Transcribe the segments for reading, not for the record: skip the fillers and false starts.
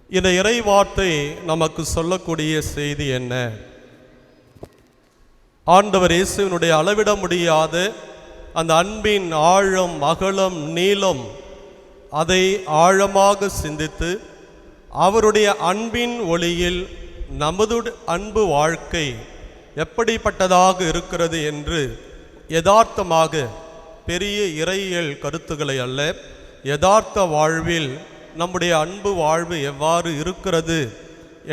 இந்த இறை வார்த்தை நமக்கு சொல்லக்கூடிய செய்தி என்ன? ஆண்டவர் இயேசுவினுடைய அளவிட முடியாத அந்த அன்பின் ஆழம், அகலம், நீளம், அதை ஆழமாக சிந்தித்து அவருடைய அன்பின் ஒளியில் நமது அன்பு வாழ்க்கை எப்படிப்பட்டதாக இருக்கிறது என்று யதார்த்தமாக, பெரிய இறையியல் கருத்துக்களை அல்ல, யதார்த்த வாழ்வில் நம்முடைய அன்பு வாழ்வு எவ்வாறு இருக்கிறது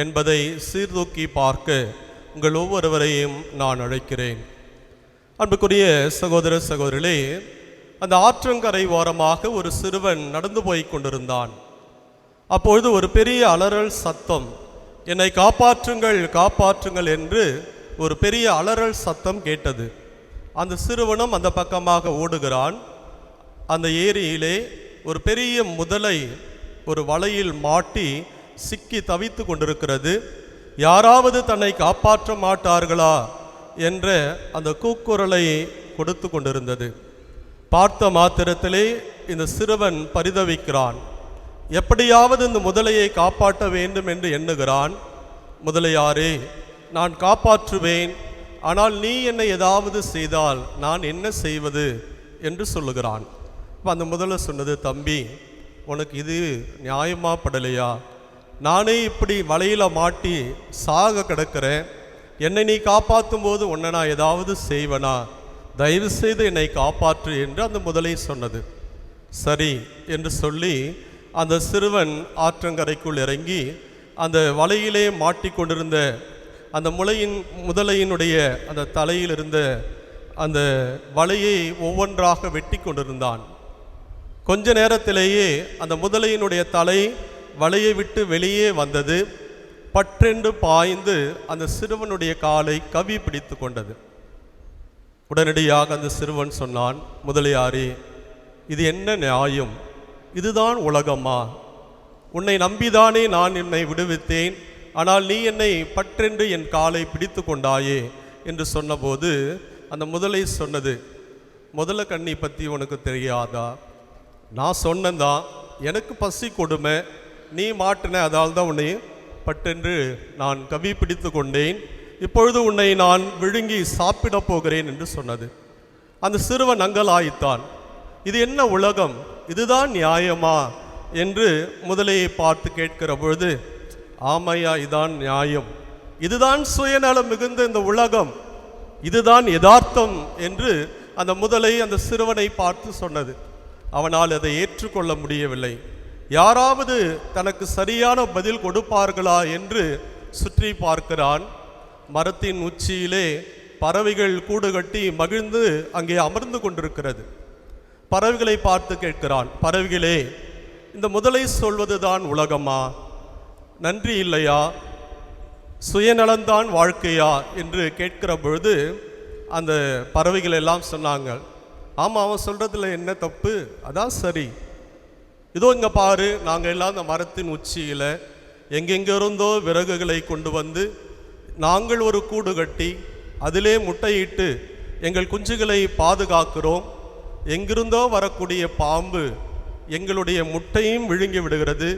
என்பதை சீர்தூக்கி பார்க்க உங்கள் ஒவ்வொருவரையும் நான் அழைக்கிறேன். அன்புக்குரிய சகோதர சகோதரிகளே, அந்த ஆற்றங்கரை ஓரமாக ஒரு சிறுவன் நடந்து போய் கொண்டிருந்தான். அப்பொழுது ஒரு பெரிய அலறல் சத்தம், என்னை காப்பாற்றுங்கள் காப்பாற்றுங்கள் என்று ஒரு பெரிய அலறல் சத்தம் கேட்டது. அந்த சிறுவனும் அந்த பக்கமாக ஓடுகிறான். அந்த ஏரியிலே ஒரு பெரிய முதலை ஒரு வலையில் மாட்டி சிக்கி தவித்து கொண்டிருக்கிறது. யாராவது தன்னை காப்பாற்ற மாட்டார்களா என்ற அந்த கூக்குரலை கொடுத்து கொண்டிருந்தது. பார்த்த மாத்திரத்திலே இந்த சிறுவன் பரிதவிக்கிறான். எப்படியாவது இந்த முதலையை காப்பாற்ற வேண்டும் என்று எண்ணுகிறான். முதலையாரே, நான் காப்பாற்றுவேன், ஆனால் நீ என்னை ஏதாவது செய்தால் நான் என்ன செய்வது என்று சொல்லுகிறான். அந்த முதலை சொன்னது, தம்பி, உனக்கு இது நியாயமா படலையா? நானே இப்படி வலையில் மாட்டி சாக கிடக்கிறேன், என்னை நீ காப்பாற்றும் போது உன்னை நான் ஏதாவது செய்வனா? தயவு செய்து என்னை காப்பாற்று என்று அந்த முதலை சொன்னது. சரி என்று சொல்லி அந்த சிறுவன் ஆற்றங்கரைக்குள் இறங்கி அந்த வலையிலே மாட்டிக்கொண்டிருந்த அந்த முதலையினுடைய அந்த தலையில் இருந்த அந்த வலையை ஒவ்வொன்றாக வெட்டி கொண்டிருந்தான். கொஞ்ச நேரத்திலேயே அந்த முதலையினுடைய தலை வலையை விட்டு வெளியே வந்தது. பற்றென்று பாய்ந்து அந்த சிறுவனுடைய காலை கவி பிடித்து கொண்டது. உடனடியாக அந்த சிறுவன் சொன்னான், முதலியாரே, இது என்ன நியாயம்? இதுதான் உலகமா? உன்னை நம்பிதானே நான் என்னை விடுவித்தேன், ஆனால் நீ என்னை பற்றென்று என் காலை பிடித்து கொண்டாயே என்று சொன்னபோது அந்த முதலை சொன்னது, முதல கண்ணி பற்றி உனக்கு தெரியாதா? நான் சொன்னதான், எனக்கு பசி கொடுமை, நீ மாட்டின, அதால் தான் உன்னை பட்டென்று நான் கவி பிடித்து கொண்டேன், இப்பொழுது உன்னை நான் விழுங்கி சாப்பிட போகிறேன் என்று சொன்னது. அந்த சிறுவன் அங்கலாய்த்தான். இது என்ன உலகம்? இதுதான் நியாயமா என்று முதலையை பார்த்து கேட்கிற பொழுது, ஆமையா, இதான் நியாயம், இதுதான் சுயநலம் மிகுந்த இந்த உலகம், இதுதான் யதார்த்தம் என்று அந்த முதலை அந்த சிறுவனை பார்த்து சொன்னது. அவனால் அதை ஏற்றுக்கொள்ள முடியவில்லை. யாராவது தனக்கு சரியான பதில் கொடுப்பார்களா என்று சுற்றி பார்க்கிறான். மரத்தின் உச்சியிலே பறவைகள் கூடு கட்டி மகிழ்ந்து அங்கே அமர்ந்து கொண்டிருக்கிறது. பறவைகளை பார்த்து கேட்கிறான், பறவைகளே, இந்த முதலை சொல்வதுதான் உலகமா? நன்றி இல்லையா? சுயநலந்தான் வாழ்க்கையா என்று கேட்கிற பொழுது அந்த பறவைகள் எல்லாம் சொன்னாங்க, ஆமாம், அவன் சொல்கிறதுல என்ன தப்பு? அதான் சரி. இதோ இங்கே பாரு, நாங்கள் எல்லாம் அந்த மரத்தின் உச்சியில் எங்கெங்கிருந்தோ விறகுகளை கொண்டு வந்து நாங்கள் ஒரு கூடு கட்டி அதிலே முட்டையிட்டு எங்கள் குஞ்சுகளை பாதுகாக்கிறோம். எங்கிருந்தோ வரக்கூடிய பாம்பு எங்களுடைய முட்டையும் விழுங்கி விடுகிறது,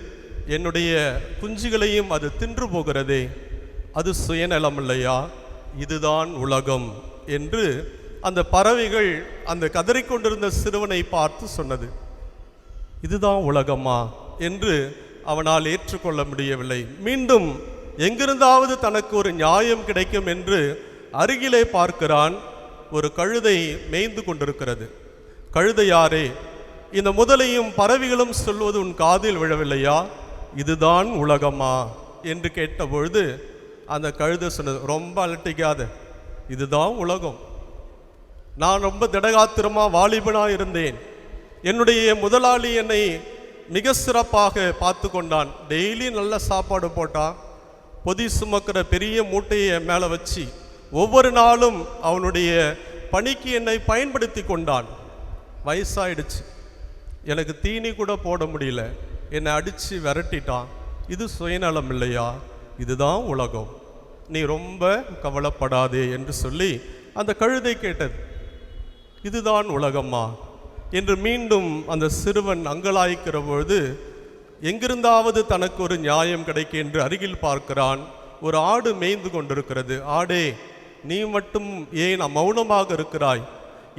என்னுடைய குஞ்சுகளையும் அது தின்று போகிறதே, அது சுயநலம் இல்லையா? இதுதான் உலகம் என்று அந்த பறவைகள் அந்த கதறிக்கொண்டிருந்த சிறுவனை பார்த்து சொன்னது. இதுதான் உலகமா என்று அவனால் ஏற்றுக்கொள்ள முடியவில்லை. மீண்டும் எங்கிருந்தாவது தனக்கு ஒரு நியாயம் கிடைக்கும் என்று அருகிலே பார்க்கிறான். ஒரு கழுதை மேய்ந்து கொண்டிருக்கிறது. கழுதையாரே, இந்த முதலையும் பறவைகளும் சொல்வது உன் காதில் விழவில்லையா? இதுதான் உலகமா என்று கேட்டபொழுது அந்த கழுதை சொன்னது, ரொம்ப அலட்டிக்காத, இதுதான் உலகம். நான் ரொம்ப திடகாத்திரமாக வாலிபனாக இருந்தேன். என்னுடைய முதலாளி என்னை மிக சிறப்பாக பார்த்து கொண்டான். டெய்லி நல்ல சாப்பாடு போட்டான். பொதி சுமக்கிற பெரிய மூட்டையை மேலே வச்சு ஒவ்வொரு நாளும் அவனுடைய பணிக்கு என்னை பயன்படுத்தி கொண்டான். வயசாயிடுச்சு, எனக்கு தீனி கூட போட முடியல, என்னை அடித்து விரட்டிட்டான். இது சுயநலம் இல்லையா? இதுதான் உலகம், நீ ரொம்ப கவலைப்படாதே என்று சொல்லி அந்த கழுதை கேட்டது. இதுதான் உலகமா என்று மீண்டும் அந்த சிறுவன் அங்கலாய்க்கிற பொழுது எங்கிருந்தாவது தனக்கு ஒரு நியாயம் கிடைக்க என்று அருகில் பார்க்கிறான். ஒரு ஆடு மேய்ந்து கொண்டிருக்கிறது. ஆடே, நீ மட்டும் ஏன் மௌனமாக இருக்கிறாய்?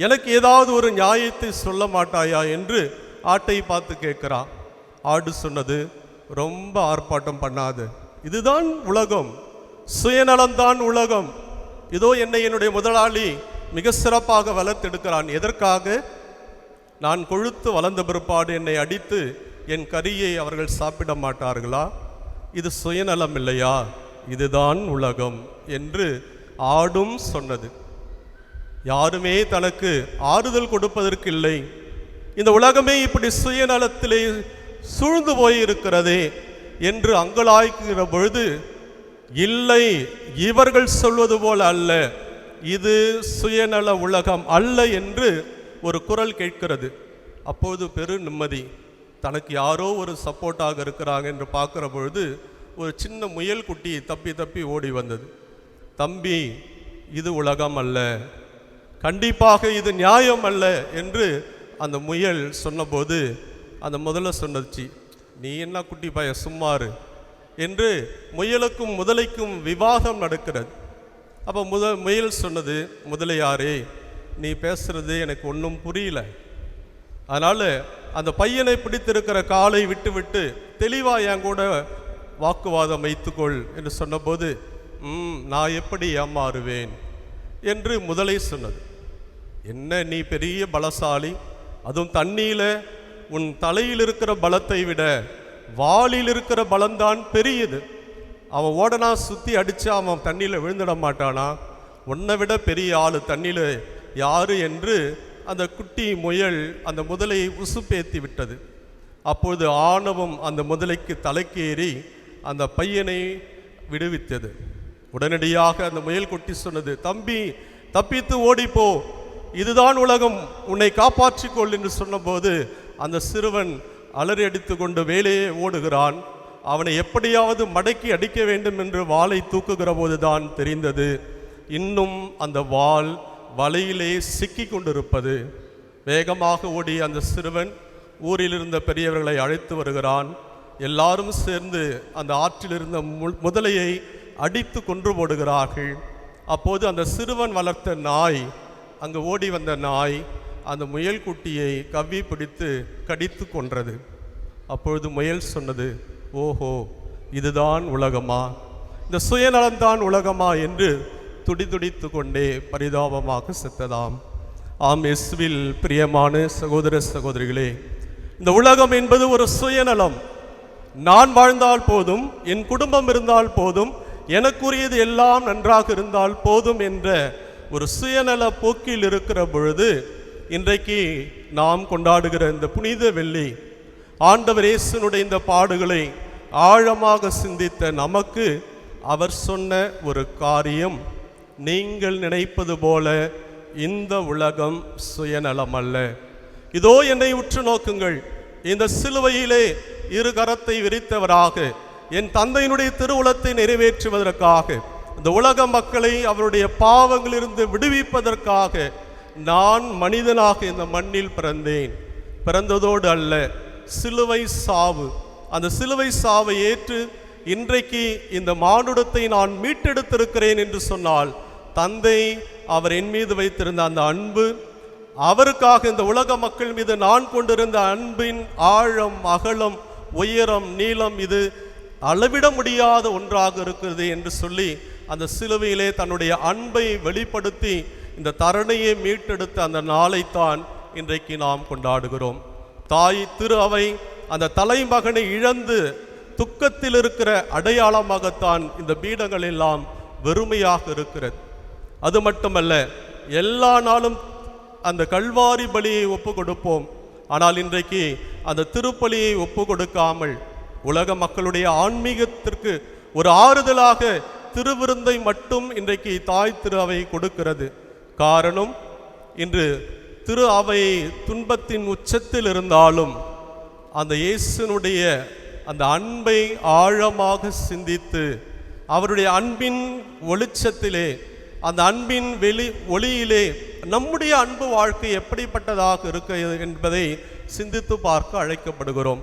எனக்கு ஏதாவது ஒரு நியாயத்தை சொல்ல மாட்டாயா என்று ஆட்டை பார்த்து கேட்கிறான். ஆடு சொன்னது, ரொம்ப ஆர்ப்பாட்டம் பண்ணாது, இதுதான் உலகம், சுயநலம்தான் உலகம். இதோ என்னை என்னுடைய முதலாளி மிக சிறப்பாக வளர்த்தெடுக்கிறான். எதற்காக? நான் கொழுத்து வளர்ந்த பிற்பாடு என்னை அடித்து என் கறியை அவர்கள் சாப்பிட மாட்டார்களா? இது சுயநலம் இல்லையா? இதுதான் உலகம் என்று ஆடும் சொன்னது. யாருமே தனக்கு ஆறுதல் கொடுப்பதற்கு இல்லை. இந்த உலகமே இப்படி சுயநலத்திலே சூழ்ந்து போயிருக்கிறதே என்று அங்கலாய்க்கிற பொழுது, இல்லை, இவர்கள் சொல்வது போல அல்ல, இது சுயநல உலகம் அல்ல என்று ஒரு குரல் கேட்கிறது. அப்போது பெரு நிம்மதி. தனக்கு யாரோ ஒரு சப்போர்ட்டாக இருக்கிறாங்க என்று பார்க்குற பொழுது ஒரு சின்ன முயல் குட்டி தப்பி தப்பி ஓடி வந்தது. தம்பி, இது உலகம் அல்ல, கண்டிப்பாக இது நியாயம் அல்ல என்று அந்த முயல் சொன்னபோது அந்த முதல்ல சொன்னச்சு, நீ என்ன குட்டி பைய சும்மாறு என்று முயலுக்கும் முதலைக்கும் விவாதம் நடக்கிறது. அப்போ முயல் சொன்னது, முதலையாரே, நீ பேசுறது எனக்கு ஒன்றும் புரியல, அதனால் அந்த பையனை பிடித்திருக்கிற காலை விட்டு விட்டு தெளிவாக என் கூட வாக்குவாதம் வைத்துக்கொள் என்று சொன்னபோது, நான் எப்படி ஏமாறுவேன் என்று முதலை சொன்னது. என்ன, நீ பெரிய பலசாலி, அதுவும் தண்ணியில் உன் தலையில் இருக்கிற பலத்தை விட வாளில் இருக்கிற பலம்தான் பெரியது. அவன் ஓடனா சுற்றி அடித்தா அவன் தண்ணியில் விழுந்துட மாட்டானா? உன்னை விட பெரிய ஆள் தண்ணியில் யாரு என்று அந்த குட்டி முயல் அந்த முதலையை உசுப்பேத்தி விட்டது. அப்பொழுது ஆணவம் அந்த முதலைக்கு தலைக்கேறி அந்த பையனை விடுவித்தது. உடனடியாக அந்த முயல் குட்டி சொன்னது, தம்பி, தப்பித்து ஓடிப்போ, இதுதான் உலகம், உன்னை காப்பாற்றிக்கொள் என்று சொன்னபோது அந்த சிறுவன் அலறி அடித்து கொண்டு வேலையே ஓடுகிறான். அவனை எப்படியாவது மடக்கி அடிக்க வேண்டும் என்று வாளை தூக்குகிற போதுதான் தெரிந்தது, இன்னும் அந்த வாள் வலையிலே சிக்கி கொண்டிருப்பது. வேகமாக ஓடிய அந்த சிறுவன் ஊரில் இருந்த பெரியவர்களை அழைத்து வருகிறான். எல்லாரும் சேர்ந்து அந்த ஆற்றில் இருந்த முதலையை அடித்து கொன்று போடுகிறார்கள். அப்போது அந்த சிறுவன் வளர்த்த நாய், அங்கு ஓடி வந்த நாய் அந்த முயல் குட்டியை கவ்வி பிடித்து கடித்து கொன்றது. அப்பொழுது முயல் சொன்னது, ஓஹோ, இதுதான் உலகமா, இந்த சுயநலம்தான் உலகமா என்று துடிதுடித்து கொண்டே பரிதாபமாக செத்ததாம். ஆம், இயேசுவில் பிரியமான சகோதர சகோதரிகளே, இந்த உலகம் என்பது ஒரு சுயநலம். நான் வாழ்ந்தால் போதும், என் குடும்பம் இருந்தால் போதும், எனக்குரியது எல்லாம் நன்றாக இருந்தால் போதும் என்ற ஒரு சுயநல போக்கில் இருக்கிற பொழுது இன்றைக்கு நாம் கொண்டாடுகிற இந்த புனித வெள்ளி, ஆண்டவர் இயேசுனுடைய இந்த பாடுகளை ஆழமாக சிந்தித்த நமக்கு அவர் சொன்ன ஒரு காரியம், நீங்கள் நினைப்பது போல இந்த உலகம் சுயநலம் அல்ல. இதோ என்னை உற்று நோக்குங்கள், இந்த சிலுவையிலே இரு கரத்தை விரித்தவராக என் தந்தையினுடைய திருவுளத்தை நிறைவேற்றுவதற்காக, இந்த உலக மக்களை அவருடைய பாவங்களிலிருந்து விடுவிப்பதற்காக நான் மனிதனாக இந்த மண்ணில் பிறந்தேன். பிறந்ததோடு அல்ல, சிலுவை சாவு, அந்த சிலுவை சாவை ஏற்று இன்றைக்கு இந்த மானுடத்தை நான் மீட்டெடுத்திருக்கிறேன் என்று சொன்னால், தந்தை அவர் என் மீது வைத்திருந்த அந்த அன்பு, அவருக்காக இந்த உலக மக்கள் மீது நான் கொண்டிருந்த அன்பின் ஆழம், அகலம், உயரம், நீளம், இது அளவிட முடியாத ஒன்றாக இருக்கிறது என்று சொல்லி அந்த சிலுவையிலே தன்னுடைய அன்பை வெளிப்படுத்தி இந்த தரணையை மீட்டெடுத்த அந்த நாளைத்தான் இன்றைக்கு நாம் கொண்டாடுகிறோம். தாய் திரு அவை அந்த தலைமகனை இழந்து துக்கத்தில் இருக்கிற அடையாளமாகத்தான் இந்த பீடங்கள் எல்லாம் வெறுமையாக இருக்கிறது. அது மட்டுமல்ல, எல்லா நாளும் அந்த கல்வாரி பலியை ஒப்பு கொடுப்போம். ஆனால் இன்றைக்கு அந்த திருப்பலியை ஒப்பு கொடுக்காமல் உலக மக்களுடைய ஆன்மீகத்திற்கு ஒரு ஆறுதலாக திருவிருந்தை மட்டும் இன்றைக்கு தாய் திரு அவை கொடுக்கிறது. காரணம், இன்று திரு அவை துன்பத்தின் உச்சத்தில் இருந்தாலும் அந்த இயேசுனுடைய அந்த அன்பை ஆழமாக சிந்தித்து அவருடைய அன்பின் வெளிச்சத்திலே, அந்த அன்பின் ஒளியிலே நம்முடைய அன்பு வாழ்க்கை எப்படிப்பட்டதாக இருக்கிறது என்பதை சிந்தித்து பார்க்க அழைக்கப்படுகிறோம்.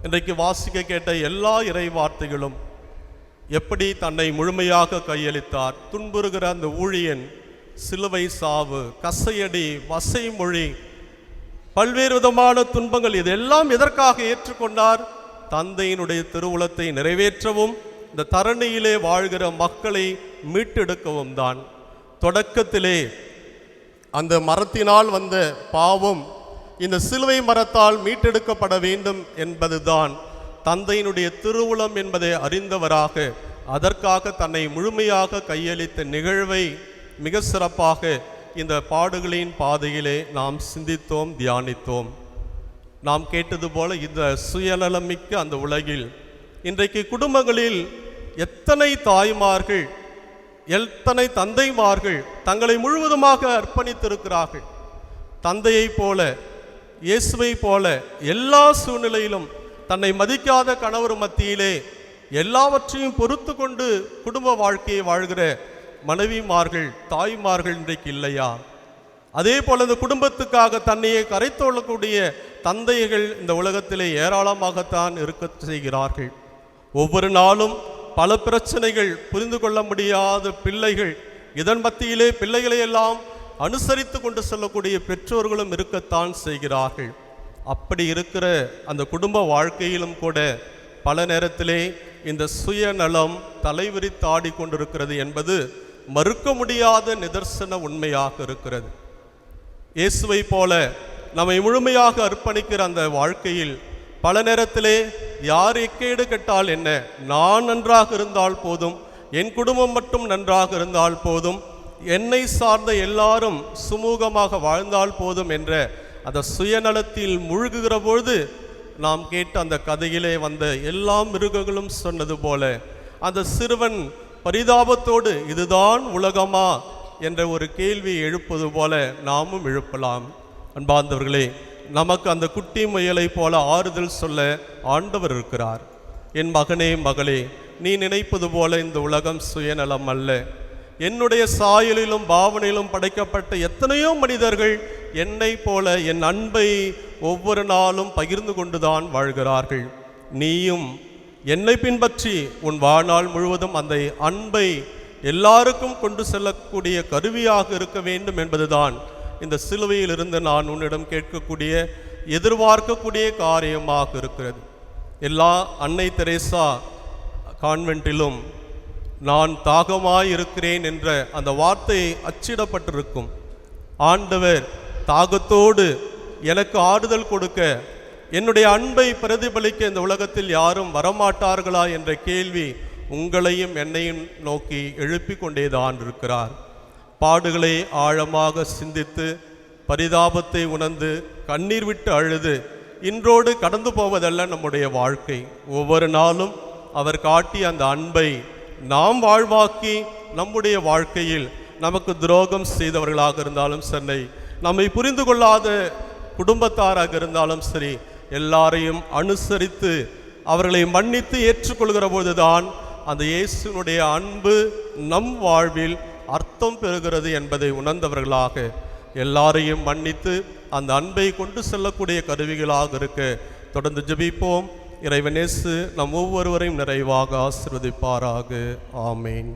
இன்றைக்கு வாசிக்க கேட்ட எல்லா இறை வார்த்தைகளும் எப்படி தன்னை முழுமையாக கையளித்தார். துன்புறுகிற அந்த ஊழியன், சிலுவை சாவு, கசையடி, வசைமொழி, பல்வேறு விதமான துன்பங்கள், இதெல்லாம் எதற்காக ஏற்றுக்கொண்டார்? தந்தையினுடைய திருவுளத்தை நிறைவேற்றவும் இந்த தரணியிலே வாழ்கிற மக்களை மீட்டெடுக்கவும் தான். தொடக்கத்திலே அந்த மரத்தினால் வந்த பாவம் இந்த சிலுவை மரத்தால் மீட்டெடுக்கப்பட வேண்டும் என்பதுதான் தந்தையினுடைய திருவுளம் என்பதை அறிந்தவராக அதற்காக தன்னை முழுமையாக கையளித்த நிகழ்வை மிக சிறப்பாக இந்த பாடுகளின் பாதையிலே நாம் சிந்தித்தோம், தியானித்தோம். நாம் கேட்டது போல இந்த சுயநலமிக்க அந்த உலகில் இன்றைக்கு குடும்பங்களில் எத்தனை தாய்மார்கள், எத்தனை தந்தைமார்கள் தங்களை முழுவதுமாக அர்ப்பணித்திருக்கிறார்கள். தந்தையை போல, இயேசுவை போல எல்லா சூழ்நிலையிலும் தன்னை மதிக்காத கணவர் மத்தியிலே எல்லாவற்றையும் பொறுத்து கொண்டு குடும்ப வாழ்க்கையை வாழ்கிற மனைவிமார்கள், தாய்மார்கள் இன்றைக்கு இல்லையா? அதே போல இந்த குடும்பத்துக்காக தன்னையே கரைத்தொள்ளக்கூடிய தந்தைகள் இந்த உலகத்திலே ஏராளமாகத்தான் இருக்க செய்கிறார்கள். ஒவ்வொரு நாளும் பல பிரச்சனைகள், புரிந்து கொள்ள முடியாத பிள்ளைகள், இதன் மத்தியிலே பிள்ளைகளை எல்லாம் அனுசரித்து கொண்டு செல்லக்கூடிய பெற்றோர்களும் இருக்கத்தான் செய்கிறார்கள். அப்படி இருக்கிற அந்த குடும்ப வாழ்க்கையிலும் கூட பல நேரத்திலே இந்த சுயநலம் தலைவிரித்தாடி கொண்டிருக்கிறது என்பது மறுக்க முடியாத நிதர்சன உண்மையாக இருக்கிறது. இயேசுவை போல நம்மை முழுமையாக அர்ப்பணிக்கிற அந்த வாழ்க்கையில் பல நேரத்திலே யார் எக்கேடு கெட்டால் என்ன, நான் நன்றாக இருந்தால் போதும், என் குடும்பம் மட்டும் நன்றாக இருந்தால் போதும், என்னை சார்ந்த எல்லாரும் சுமூகமாக வாழ்ந்தால் போதும் என்ற அந்த சுயநலத்தில் மூழ்குகிற பொழுது நாம் கேட்ட அந்த கதையிலே வந்த எல்லா மிருகங்களும் சொன்னது போல அந்த சிறுவன் பரிதாபத்தோடு இதுதான் உலகமா என்ற ஒரு கேள்வி எழுப்பது போல நாமும் எழுப்பலாம். அன்பார்ந்தவர்களே, நமக்கு அந்த குட்டி முயலை போல ஆறுதல் சொல்ல ஆண்டவர் இருக்கிறார். என் மகனே, மகளே, நீ நினைப்பது போல இந்த உலகம் சுயநலம் அல்ல. என்னுடைய சாயலிலும் பாவனையிலும் படைக்கப்பட்ட எத்தனையோ மனிதர்கள் என்னை போல என் அன்பை ஒவ்வொரு நாளும் பகிர்ந்து கொண்டுதான் வாழ்கிறார்கள். நீயும் என்னை பின்பற்றி உன் வாழ்நாள் முழுவதும் அந்த அன்பை எல்லாருக்கும் கொண்டு செல்லக்கூடிய கருவியாக இருக்க வேண்டும் என்பதுதான் இந்த சிலுவையில் இருந்து நான் உன்னிடம் கேட்கக்கூடிய, எதிர்பார்க்கக்கூடிய காரியமாக இருக்கிறது. எல்லா அன்னை தெரேசா கான்வென்ட்டிலும் நான் தாகமாயிருக்கிறேன் என்ற அந்த வார்த்தை அச்சிடப்பட்டிருக்கும். ஆண்டவர் தாகத்தோடு எனக்கு ஆறுதல் கொடுக்க, என்னுடைய அன்பை பிரதிபலிக்க இந்த உலகத்தில் யாரும் வரமாட்டார்களா என்ற கேள்வி உங்களையும் என்னையும் நோக்கி எழுப்பி கொண்டேதான் இருக்கிறார். பாடுகளை ஆழமாக சிந்தித்து, பரிதாபத்தை உணர்ந்து, கண்ணீர் விட்டு அழுது இன்றோடு கடந்து போவதல்ல நம்முடைய வாழ்க்கை. ஒவ்வொரு நாளும் அவர் காட்டிய அந்த அன்பை நாம் வாழ்வாக்கி நம்முடைய வாழ்க்கையில் நமக்கு துரோகம் செய்தவர்களாக இருந்தாலும் சரி, நம்மை புரிந்து கொள்ளாத குடும்பத்தாராக இருந்தாலும் சரி, எல்லாரையும் அனுசரித்து அவர்களை மன்னித்து ஏற்றுக்கொள்கிற போதுதான் அந்த இயேசுனுடைய அன்பு நம் வாழ்வில் அர்த்தம் பெறுகிறது என்பதை உணர்ந்தவர்களாக எல்லாரையும் மன்னித்து அந்த அன்பை கொண்டு செல்லக்கூடிய கருவிகளாக இருக்க தொடர்ந்து ஜெபிப்போம். இறைவன் இயேசு நம் ஒவ்வொருவரையும் நிறைவாக ஆசீர்வதிப்பாராக. ஆமேன்.